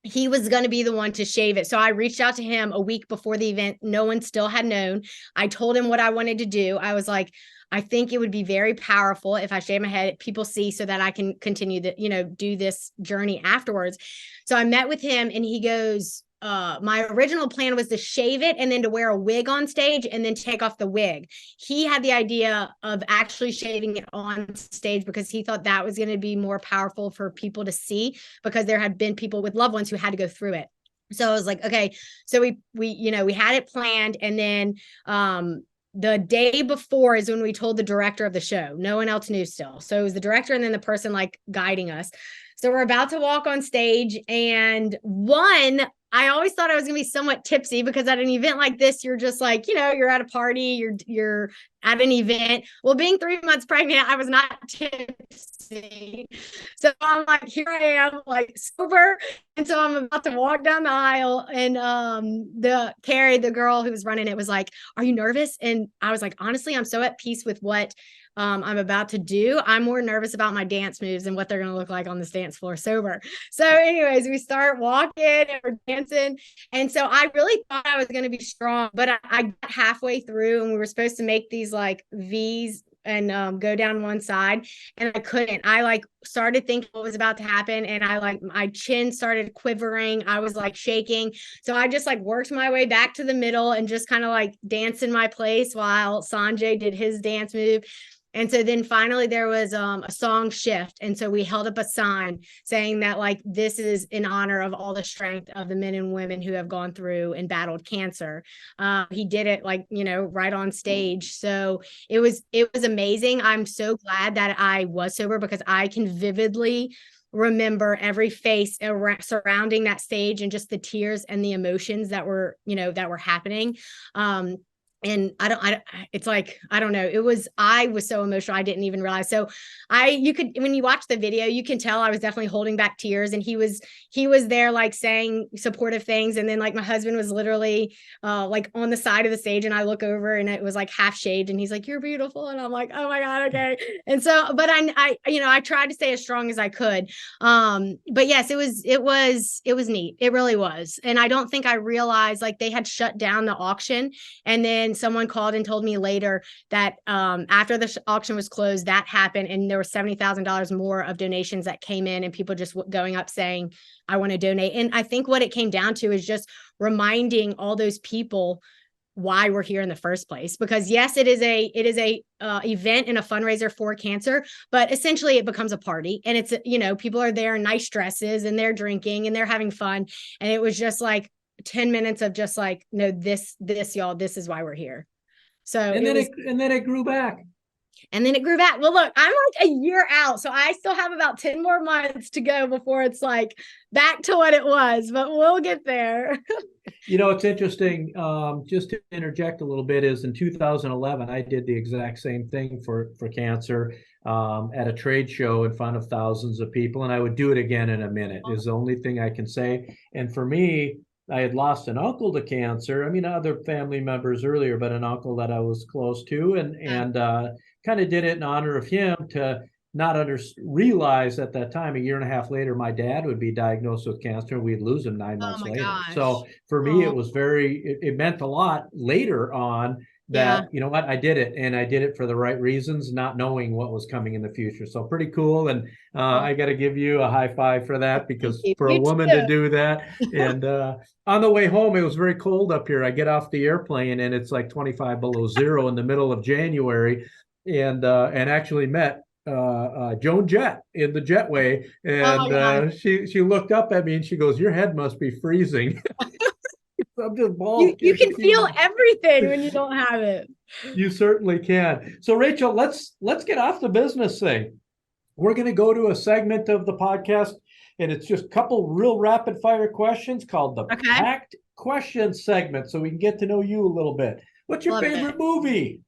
he was going to be the one to shave it. So I reached out to him a week before the event. No one still had known. I told him what I wanted to do. I was like, I think it would be very powerful if I shave my head, people see, so that I can continue do this journey afterwards. So I met with him and he goes, my original plan was to shave it and then to wear a wig on stage and then take off the wig. He had the idea of actually shaving it on stage because he thought that was going to be more powerful for people to see, because there had been people with loved ones who had to go through it. So I was like, okay. So we had it planned. And then, the day before is when we told the director of the show. No one else knew still. So it was the director and then the person like guiding us. So we're about to walk on stage, and I always thought I was going to be somewhat tipsy, because at an event like this, you're just like, you're at a party, you're at an event. Well, being 3 months pregnant, I was not tipsy. So I'm like, here I am, like sober. And so I'm about to walk down the aisle, and Carrie, the girl who was running it, was like, "Are you nervous?" And I was like, honestly, I'm so at peace with what I'm about to do. I'm more nervous about my dance moves and what they're going to look like on this dance floor sober. So anyways, we start walking and we're dancing. And so I really thought I was going to be strong, but I got halfway through, and we were supposed to make these like V's and go down one side, and I couldn't. I like started thinking what was about to happen, and I like my chin started quivering. I was like shaking. So I just like worked my way back to the middle and just kind of like danced in my place while Sanjay did his dance move. And so then finally there was a song shift. And so we held up a sign saying that like, this is in honor of all the strength of the men and women who have gone through and battled cancer. He did it like, right on stage. So it was amazing. I'm so glad that I was sober, because I can vividly remember every face surrounding that stage, and just the tears and the emotions that were happening. And it's like, I don't know. I was so emotional. I didn't even realize. So when you watch the video, you can tell I was definitely holding back tears, and he was there like saying supportive things. And then like my husband was literally like on the side of the stage, and I look over and it was like half shade, and he's like, "You're beautiful." And I'm like, "Oh my God. Okay." And so, but I tried to stay as strong as I could. But yes, it was neat. It really was. And I don't think I realized like they had shut down the auction, and then someone called and told me later that after the auction was closed, that happened, and there was $70,000 more of donations that came in, and people just going up saying, "I want to donate." And I think what it came down to is just reminding all those people why we're here in the first place. Because yes, it is a event and a fundraiser for cancer, but essentially it becomes a party, and it's people are there in nice dresses, and they're drinking and they're having fun, and it was just like 10 minutes of just like, no, this y'all, this is why we're here. So and then it grew back. And then it grew back. Well, look, I'm like a year out, so I still have about 10 more months to go before it's like back to what it was, but we'll get there. It's interesting, just to interject a little bit, is in 2011, I did the exact same thing for cancer at a trade show in front of thousands of people, and I would do it again in a minute, is the only thing I can say. And for me, I had lost an uncle to cancer. I mean, other family members earlier, but an uncle that I was close to, and kind of did it in honor of him, to not realize at that time, a year and a half later, my dad would be diagnosed with cancer, and we'd lose him 9 months later. Gosh. So for me, it was it meant a lot later on that, you know what, I did it, and I did it for the right reasons, not knowing what was coming in the future. So pretty cool. And I got to give you a high five for that, because for a woman to do that. And on the way home, it was very cold up here. I get off the airplane, and it's like 25 below zero in the middle of January, and actually met Joan Jett in the jetway, and she looked up at me and she goes, "Your head must be freezing." I'm just bald. You can feel everything when you don't have it. You certainly can. So Rachel, let's get off the business thing. We're going to go to a segment of the podcast, and it's just a couple real rapid fire questions called the Packed Questions segment, so we can get to know you a little bit. What's your favorite movie?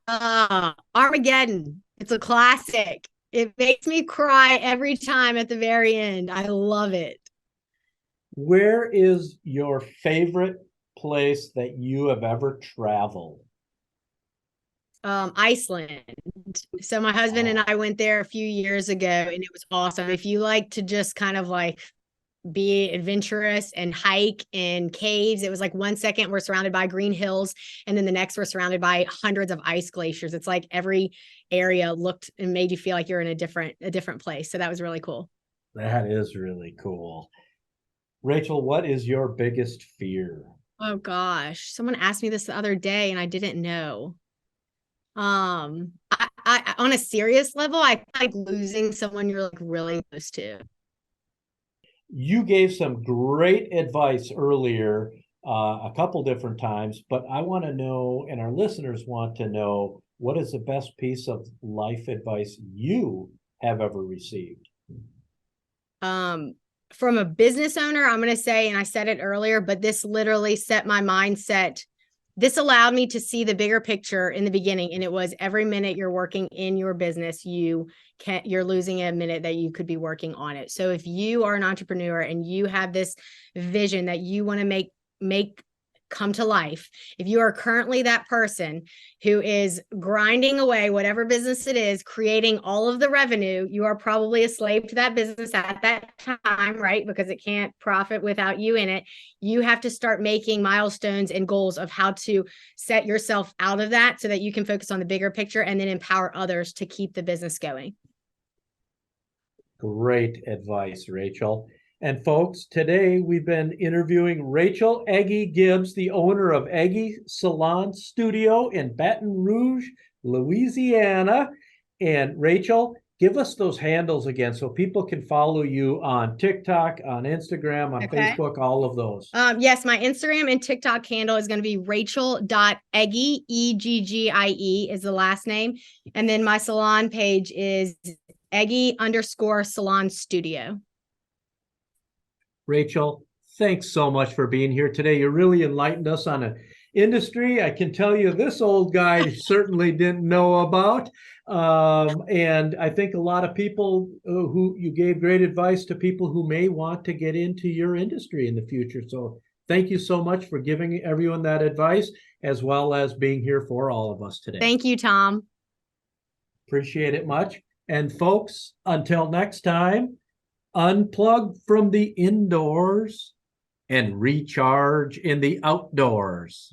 Armageddon. It's a classic. It makes me cry every time at the very end. I love it. Where is your favorite place that you have ever traveled? Iceland. So my husband and I went there a few years ago, and it was awesome. If you like to just kind of like be adventurous and hike in caves, it was like 1 second we're surrounded by green hills, and then the next we're surrounded by hundreds of ice glaciers. It's like every area looked and made you feel like you're in a different place. So that was really cool. That is really cool. Rachel, what is your biggest fear? Oh gosh, someone asked me this the other day and I didn't know. I on a serious level, I like losing someone you're like really close to. You gave some great advice earlier a couple different times, but I want to know, and our listeners want to know, what is the best piece of life advice you have ever received? From a business owner, I'm going to say, and I said it earlier, but this literally set my mindset. This allowed me to see the bigger picture in the beginning. And it was every minute you're working in your business, you're losing a minute that you could be working on it. So if you are an entrepreneur and you have this vision that you want to make come to life, if you are currently that person who is grinding away whatever business it is, creating all of the revenue, you are probably a slave to that business at that time, right? Because it can't profit without you in it. You have to start making milestones and goals of how to set yourself out of that so that you can focus on the bigger picture and then empower others to keep the business going. Great advice, Rachel. And folks, today we've been interviewing Rachel Eggie Gibbs, the owner of Eggie Salon Studio in Baton Rouge, Louisiana. And Rachel, give us those handles again so people can follow you on TikTok, on Instagram, on Facebook, all of those. Yes, my Instagram and TikTok handle is going to be rachel.eggie, Eggie is the last name. And then my salon page is Eggie_salon studio. Rachel, thanks so much for being here today. You really enlightened us on an industry I can tell you this old guy certainly didn't know about. And I think a lot of people who you gave great advice to people who may want to get into your industry in the future. So thank you so much for giving everyone that advice, as well as being here for all of us today. Thank you, Tom. Appreciate it much. And folks, until next time, unplug from the indoors and recharge in the outdoors.